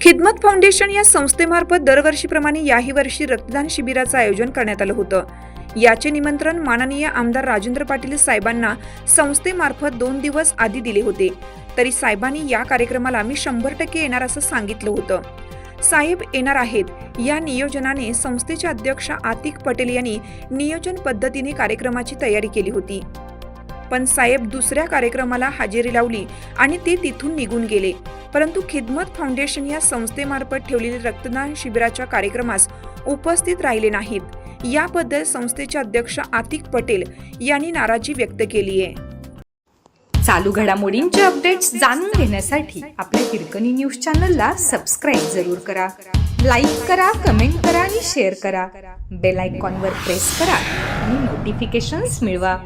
खिदमत फाउंडेशन या संस्थेमार्फत दरवर्षीप्रमाणे याही वर्षी रक्तदान शिबिराचं आयोजन करण्यात आलं होतं। याचे निमंत्रण माननीय आमदार राजेंद्र पाटील साहेबांना संस्थेमार्फत 2 दिवस आधी दिले होते, तरी साहेबांनी या कार्यक्रमाला मी 100% येणार असं सांगितलं होतं। साहेब येणार आहेत या नियोजनाने संस्थेचे अध्यक्ष आतिक पटेल यांनी नियोजन पद्धतीने कार्यक्रमाची तयारी केली होती, पण साहेब दुसऱ्या कार्यक्रमाला हजेरी लावली आणि ते तिथून निघून गेले। परंतु खिदमत फाउंडेशन या संस्थेमार्फत ठेवलेल्या रक्तदान शिबिराच्या कार्यक्रमास उपस्थित राहिले नाहीत। याबद्दल संस्थेचे अध्यक्ष आतिक पटेल यांनी नाराजी व्यक्त केली आहे। चालू घडामोडींचे अपडेट्स जाणून घेण्यासाठी आपल्या हिरकणी न्यूज चॅनलला सबस्क्राईब जरूर करा, लाईक करा, कमेंट करा आणि शेअर करा। बेल आयकॉनवर प्रेस करा आणि नोटिफिकेशन्स मिळवा।